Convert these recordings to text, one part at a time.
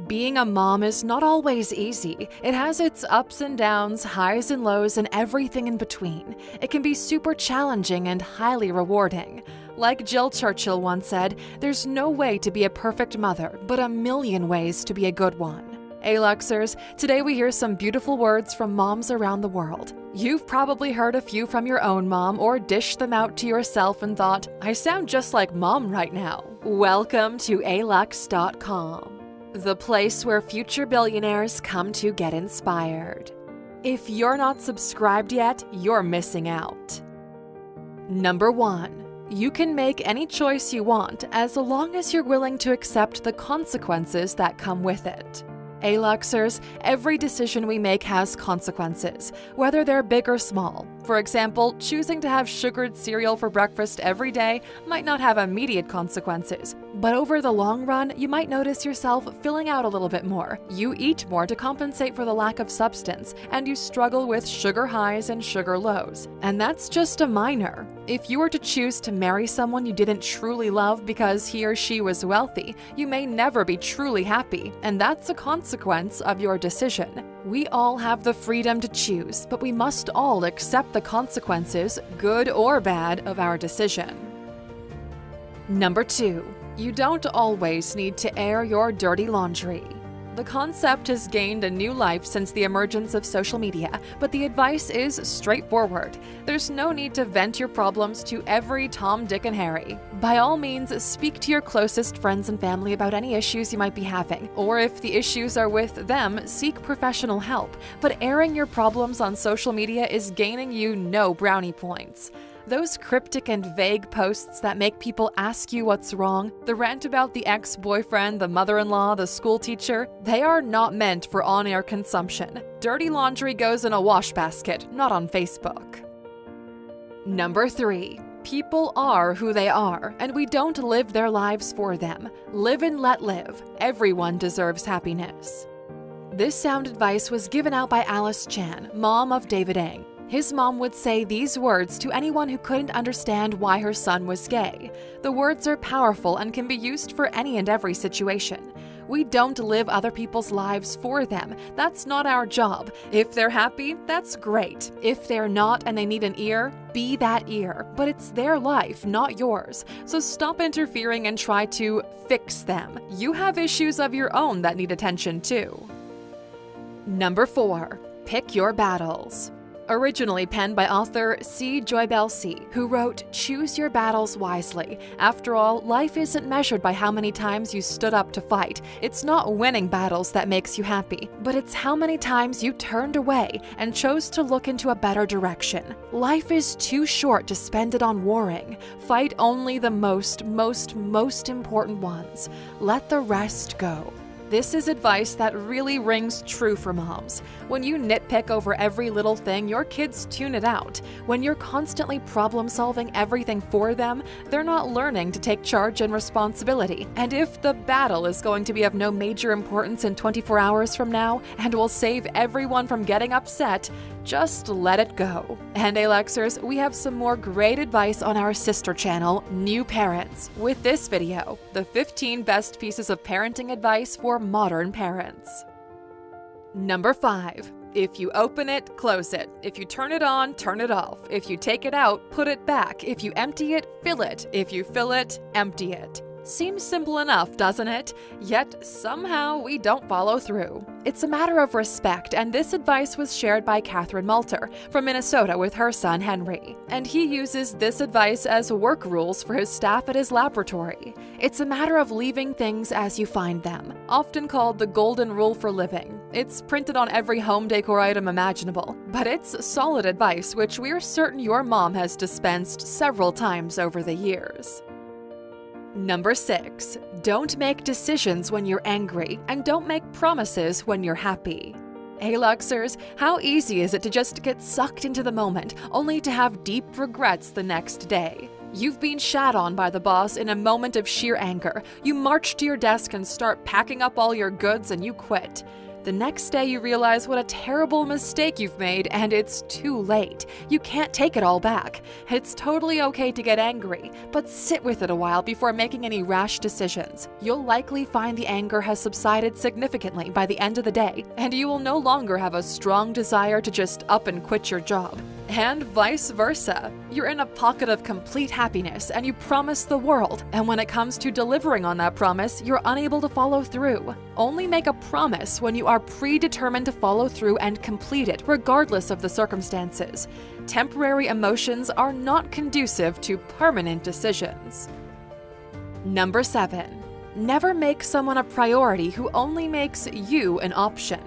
Being a mom is not always easy. It has its ups and downs, highs and lows, and everything in between. It can be super challenging and highly rewarding. Like Jill Churchill once said, there's no way to be a perfect mother, but a million ways to be a good one. Luxers, today we hear some beautiful words from moms around the world. You've probably heard a few from your own mom or dished them out to yourself and thought, I sound just like mom right now. Welcome to alux.com, the place where future billionaires come to get inspired. If you're not subscribed yet, you're missing out. Number 1. You can make any choice you want as long as you're willing to accept the consequences that come with it. Luxers, every decision we make has consequences, whether they're big or small. For example, choosing to have sugared cereal for breakfast every day might not have immediate consequences, but over the long run, you might notice yourself filling out a little bit more. You eat more to compensate for the lack of substance, and you struggle with sugar highs and sugar lows. And that's just a minor. If you were to choose to marry someone you didn't truly love because he or she was wealthy, you may never be truly happy, and that's a consequence of your decision. We all have the freedom to choose, but we must all accept the consequences, good or bad, of our decision. Number 2. You don't always need to air your dirty laundry. The concept has gained a new life since the emergence of social media, but the advice is straightforward. There's no need to vent your problems to every Tom, Dick, and Harry. By all means, speak to your closest friends and family about any issues you might be having, or if the issues are with them, seek professional help. But airing your problems on social media is gaining you no brownie points. Those cryptic and vague posts that make people ask you what's wrong, the rant about the ex-boyfriend, the mother-in-law, the school teacher, they are not meant for on-air consumption. Dirty laundry goes in a wash basket, not on Facebook. Number 3. People are who they are, and we don't live their lives for them. Live and let live. Everyone deserves happiness. This sound advice was given out by Alice Chan, mom of David Ng. His mom would say these words to anyone who couldn't understand why her son was gay. The words are powerful and can be used for any and every situation. We don't live other people's lives for them. That's not our job. If they're happy, that's great. If they're not and they need an ear, be that ear. But it's their life, not yours. So stop interfering and try to fix them. You have issues of your own that need attention too. Number 4. Pick your battles. Originally penned by author C. Joy Bell C., who wrote, "Choose your battles wisely. After all, life isn't measured by how many times you stood up to fight. It's not winning battles that makes you happy, but it's how many times you turned away and chose to look into a better direction. Life is too short to spend it on warring. Fight only the most important ones. Let the rest go." This is advice that really rings true for moms. When you nitpick over every little thing, your kids tune it out. When you're constantly problem-solving everything for them, they're not learning to take charge and responsibility. And if the battle is going to be of no major importance in 24 hours from now and will save everyone from getting upset, just let it go. And Luxers, we have some more great advice on our sister channel, New Parents, with this video, the 15 best pieces of parenting advice for modern parents. Number 5. If you open it, close it. If you turn it on, turn it off. If you take it out, put it back. If you empty it, fill it. If you fill it, empty it. Seems simple enough, doesn't it? Yet somehow we don't follow through. It's a matter of respect, and this advice was shared by Catherine Malter from Minnesota with her son Henry. And he uses this advice as work rules for his staff at his laboratory. It's a matter of leaving things as you find them, often called the golden rule for living. It's printed on every home decor item imaginable, but it's solid advice which we're certain your mom has dispensed several times over the years. Number 6. Don't make decisions when you're angry, and don't make promises when you're happy. Hey Luxers, how easy is it to just get sucked into the moment, only to have deep regrets the next day? You've been shat on by the boss in a moment of sheer anger. You march to your desk and start packing up all your goods and you quit. The next day you realize what a terrible mistake you've made and it's too late. You can't take it all back. It's totally okay to get angry, but sit with it a while before making any rash decisions. You'll likely find the anger has subsided significantly by the end of the day, and you will no longer have a strong desire to just up and quit your job. And vice versa. You're in a pocket of complete happiness and you promise the world, and when it comes to delivering on that promise, you're unable to follow through. Only make a promise when you are predetermined to follow through and complete it, regardless of the circumstances. Temporary emotions are not conducive to permanent decisions. Number 7. Never make someone a priority who only makes you an option.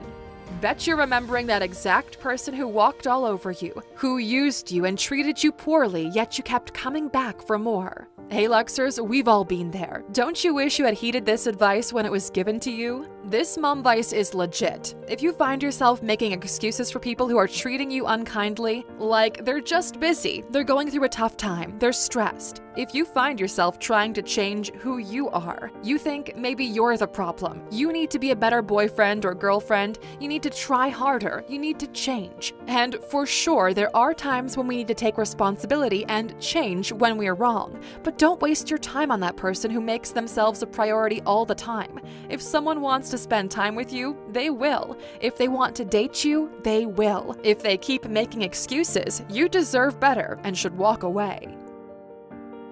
Bet you're remembering that exact person who walked all over you, who used you and treated you poorly, yet you kept coming back for more. Hey Luxers, we've all been there. Don't you wish you had heeded this advice when it was given to you? This mom vice is legit. If you find yourself making excuses for people who are treating you unkindly, like they're just busy, they're going through a tough time, they're stressed. If you find yourself trying to change who you are, you think maybe you're the problem. You need to be a better boyfriend or girlfriend, you need to try harder, you need to change. And for sure, there are times when we need to take responsibility and change when we're wrong. But don't waste your time on that person who makes themselves a priority all the time. If someone wants to spend time with you, they will. If they want to date you, they will. If they keep making excuses, you deserve better and should walk away.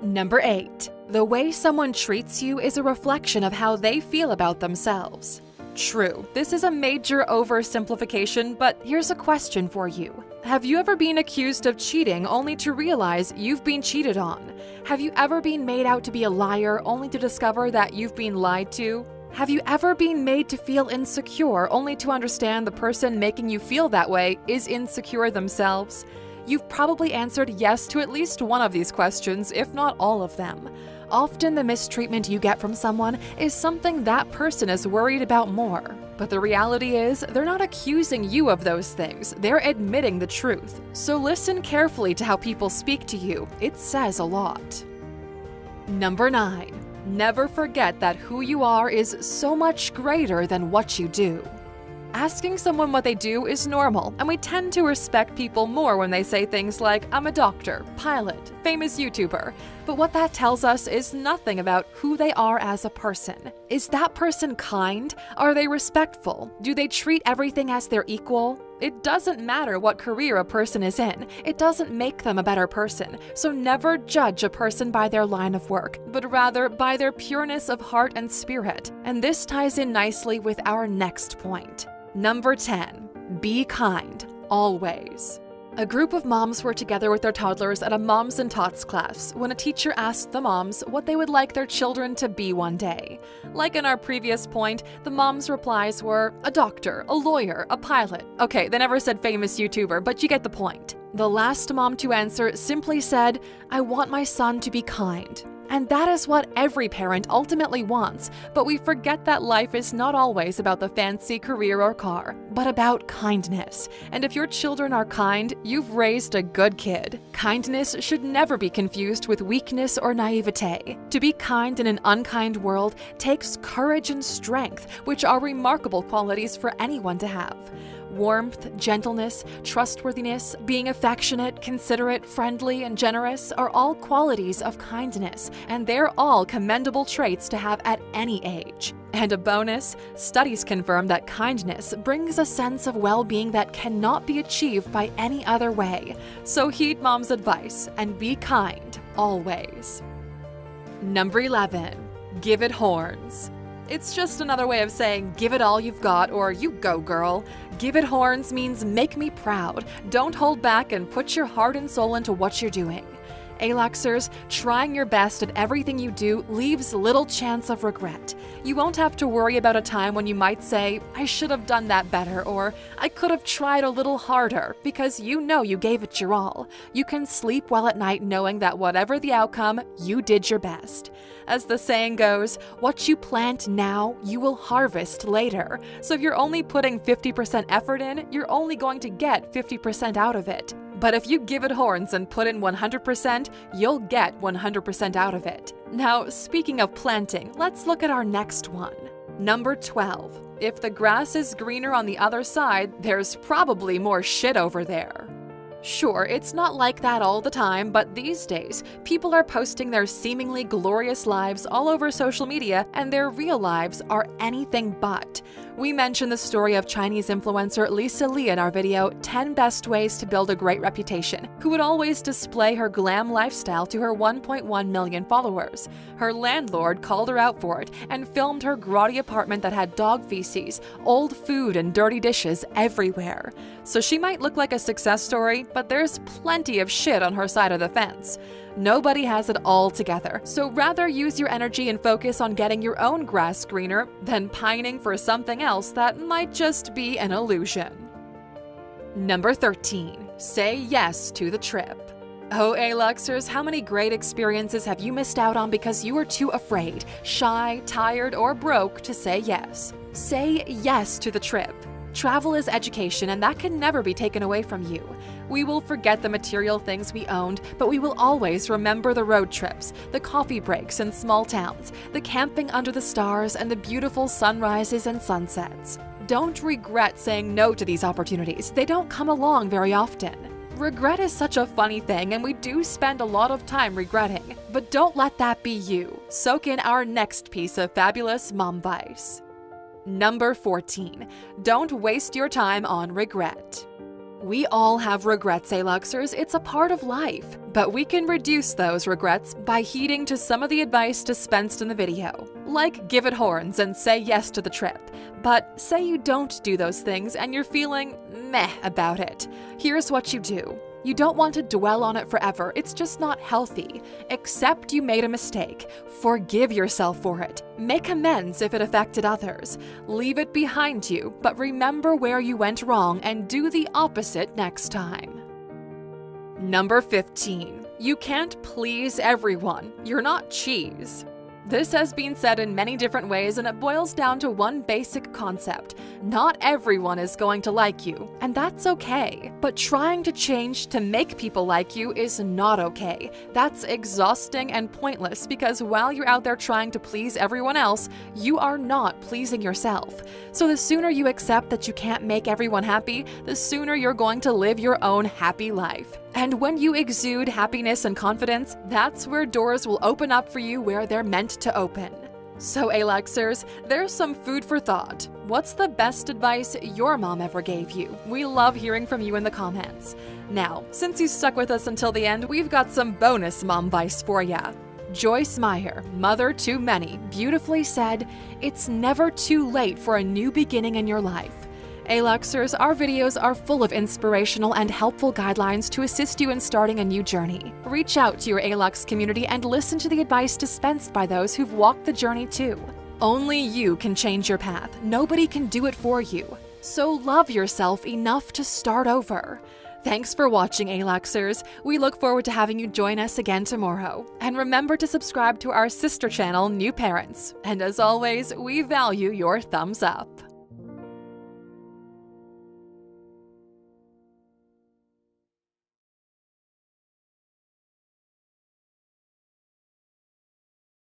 Number 8. The way someone treats you is a reflection of how they feel about themselves. True, this is a major oversimplification, but here's a question for you. Have you ever been accused of cheating only to realize you've been cheated on? Have you ever been made out to be a liar only to discover that you've been lied to? Have you ever been made to feel insecure only to understand the person making you feel that way is insecure themselves? You've probably answered yes to at least one of these questions, if not all of them. Often the mistreatment you get from someone is something that person is worried about more. But the reality is, they're not accusing you of those things, they're admitting the truth. So listen carefully to how people speak to you, it says a lot. Number 9. Never forget that who you are is so much greater than what you do. Asking someone what they do is normal, and we tend to respect people more when they say things like, I'm a doctor, pilot, famous YouTuber. But what that tells us is nothing about who they are as a person. Is that person kind? Are they respectful? Do they treat everything as their equal? It doesn't matter what career a person is in. It doesn't make them a better person. So never judge a person by their line of work, but rather by their pureness of heart and spirit. And this ties in nicely with our next point. Number 10. Be kind, always. A group of moms were together with their toddlers at a Moms and Tots class when a teacher asked the moms what they would like their children to be one day. Like in our previous point, the moms' replies were a doctor, a lawyer, a pilot. Okay, they never said famous YouTuber, but you get the point. The last mom to answer simply said, I want my son to be kind. And that is what every parent ultimately wants, but we forget that life is not always about the fancy career or car, but about kindness. And if your children are kind, you've raised a good kid. Kindness should never be confused with weakness or naivete. To be kind in an unkind world takes courage and strength, which are remarkable qualities for anyone to have. Warmth, gentleness, trustworthiness, being affectionate, considerate, friendly, and generous are all qualities of kindness, and they're all commendable traits to have at any age. And a bonus, studies confirm that kindness brings a sense of well-being that cannot be achieved by any other way. So heed mom's advice and be kind, always. Number 11. Give it horns. It's just another way of saying give it all you've got or you go girl. Give it horns means make me proud. Don't hold back and put your heart and soul into what you're doing. Aluxers, trying your best at everything you do leaves little chance of regret. You won't have to worry about a time when you might say, I should have done that better, or I could have tried a little harder, because you know you gave it your all. You can sleep well at night knowing that whatever the outcome, you did your best. As the saying goes, what you plant now, you will harvest later. So if you're only putting 50% effort in, you're only going to get 50% out of it. But if you give it horns and put in 100%, you'll get 100% out of it. Now, speaking of planting, let's look at our next one. Number 12. If the grass is greener on the other side, there's probably more shit over there. Sure, it's not like that all the time, but these days, people are posting their seemingly glorious lives all over social media, and their real lives are anything but. We mentioned the story of Chinese influencer Lisa Lee in our video, 10 Best Ways to Build a Great Reputation, who would always display her glam lifestyle to her 1.1 million followers. Her landlord called her out for it and filmed her grotty apartment that had dog feces, old food, and dirty dishes everywhere. So she might look like a success story, but there's plenty of shit on her side of the fence. Nobody has it all together, so rather use your energy and focus on getting your own grass greener than pining for something else that might just be an illusion. Number 13. Say yes to the trip. Oh, A-Luxers, how many great experiences have you missed out on because you were too afraid, shy, tired, or broke to say yes? Say yes to the trip. Travel is education, and that can never be taken away from you. We will forget the material things we owned, but we will always remember the road trips, the coffee breaks in small towns, the camping under the stars, and the beautiful sunrises and sunsets. Don't regret saying no to these opportunities. They don't come along very often. Regret is such a funny thing, and we do spend a lot of time regretting. But don't let that be you. Soak in our next piece of fabulous mom advice. Number 14. Don't waste your time on regret. We all have regrets, A-Luxers. It's a part of life. But we can reduce those regrets by heeding to some of the advice dispensed in the video. Like give it horns and say yes to the trip. But say you don't do those things and you're feeling meh about it. Here's what you do. You don't want to dwell on it forever. It's just not healthy. Accept you made a mistake. Forgive yourself for it. Make amends if it affected others. Leave it behind you, but remember where you went wrong and do the opposite next time. Number 15. You can't please everyone. You're not cheese. This has been said in many different ways, and it boils down to one basic concept. Not everyone is going to like you, and that's okay. But trying to change to make people like you is not okay. That's exhausting and pointless because while you're out there trying to please everyone else, you are not pleasing yourself. So the sooner you accept that you can't make everyone happy, the sooner you're going to live your own happy life. And when you exude happiness and confidence, that's where doors will open up for you where they're meant to open. So A-Luxers, there's some food for thought. What's the best advice your mom ever gave you? We love hearing from you in the comments. Now, since you stuck with us until the end, we've got some bonus mom advice for ya. Joyce Meyer, mother to many, beautifully said, "It's never too late for a new beginning in your life." A-Luxers, our videos are full of inspirational and helpful guidelines to assist you in starting a new journey. Reach out to your A-Lux community and listen to the advice dispensed by those who've walked the journey too. Only you can change your path. Nobody can do it for you. So love yourself enough to start over. Thanks for watching, A-Luxers. We look forward to having you join us again tomorrow. And remember to subscribe to our sister channel, New Parents. And as always, we value your thumbs up.